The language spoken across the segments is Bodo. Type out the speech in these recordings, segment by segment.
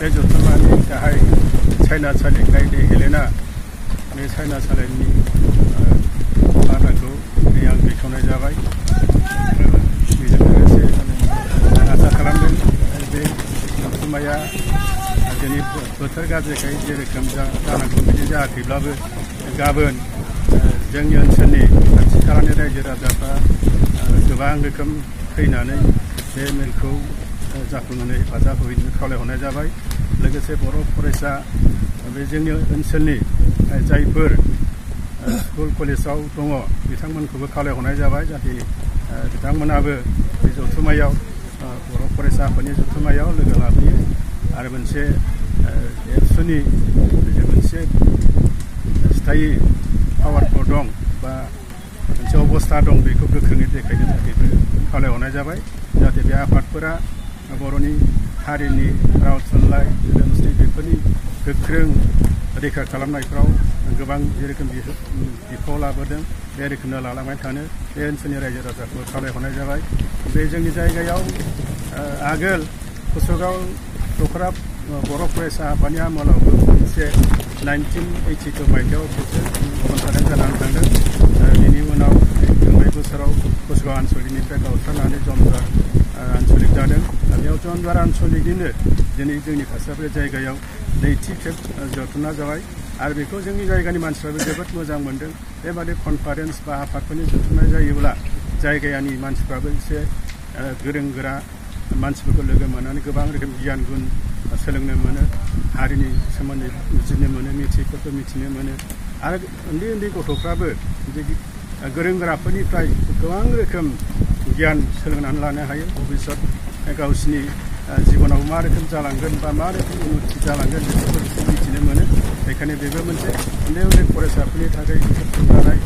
बे जथुम्मानि गाहाय सायनासालि गायदे हेलेना बे सायनासालिनि बान्थाखौ आं दैखांनाय जाबाय। बेजों लोगोसे आं आसा खालामदों बे जथुम्माया दिनै बोथोर गाज्रिखाय जेरोखोम जानांगौ बिदि जायाखैब्लाबो गाबोन जोंनि ओनसोलनि खाथि खालानि रायजो राजाफ्रा गोबां रोखोम फैनानै बे मेलखौ जाफुंहोनो हेफाजाब होनो खावलायहरनाय जाबाय। लोगोसे बर' फरायसा बे जोंनि ओनसोलनि जायफोर स्कुल कलेजाव दङ बिथांमोनखौबो खावलायहरनाय जाबाय जाहाथे बिथांमोनाबो बे जथुम्मायाव बर' फरायसा आफादनि जथुम्मायाव लोगो लाफैयो आरो मोनसे एबसुनि मोनसे स्थायि पावारफोर दं बा मोनसे अबस्था दं बेखौ गोख्रोङै देखायनो थाखायबो खावलायहरनाय जाबाय जाहाथे बे आफादफोरा बर'नि हारिनि राव थुनलाइ धोरोमस्रि बेफोरनि गोख्रों रैखा खालामनायफ्राव गोबां जेरोखोम बिफाव लाबोदों बे रोखोमनो लालांबाय थानो बे ओनसोलनि रायजो राजाखौ खावलायहरनाय जाबाय। बे जोंनि जायगायाव आगोल कसुगाव दख'रा बर' फरायसा आफादनि आमोलावबो मोनसे 1982 मायथाइयाव बिसोर कनफारेन्स जानानै थांदों। बेनि उनाव थांनाय बोसोराव कसुगाव आनसलिकनिफ्राय गावस्रानानै जनद्वार आनसलिक जादों। बेयाव जनद्वार आनसलिकनिनो दिनै जोंनि खासाब्रै जायगायाव नैथि खेब जथुम्मा जाबाय आरो बेखौ जोंनि जायगानि मानसिफ्राबो जोबोद मोजां मोनदों। बेबादि कनफारेन्स बा आफादफोरनि जथुम्नाय जायोब्ला जायगानि मानसिफ्राबो एसे गोरों गोरा मानसिफोरखौ लोगो मोननानै गोबां रोखोम गियान गुन सोलोंनो मोनो, हारिनि सोमोन्दै बुजिनो मोनो, मिथियैफोरखौ मिथिनो मोनो आरो उन्दै उन्दै गथ'फ्राबो गोरों गोराफोरनिफ्राय गोबां रोखोम गियान सोलोंनानै लानो हायो। भबिष्यत गावसिनि जिबनाव मा रोखोम जालांगोन बा मा रोखोम उन्नति जालांगोन बेफोरखौ मिथिनो मोनो। बेखायनो बेबो मोनसे उन्दै उन्दै फरायसाफोरनि थाखाय थुलुंगानाय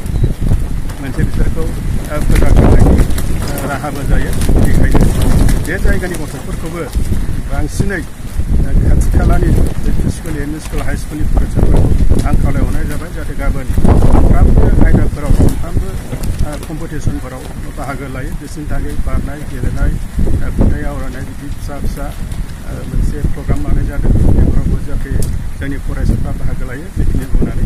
मोनसे बिसोरखौ फोजाखांनायनि राहाबो जायो। बेनिखायनो बे जायगानि गथ'फोरखौबो बांसिनै खाथि खालानि एल.पि. स्कुल, एम.इ. स्कुल, हाइ स्कुलनि फरायसाफोरखौ आं खावलायहरनाय जाबाय जाहाथे गाबोन मोनफ्रोमबो आयदाफोराव मोनफ्रोमबो कम्पिटिसनफोराव बाहागो लायो। बिसोरनि थाखाय बारनाय, गेलेनाय, खन्थाइ आवरायनाय बिदि फिसा फिसा मोनसे प्रग्राम लानाय जादों। बेफोरावबो जाहाथे जोंनि फरायसाफ्रा बाहागो लायो बेखिनि बुंनानै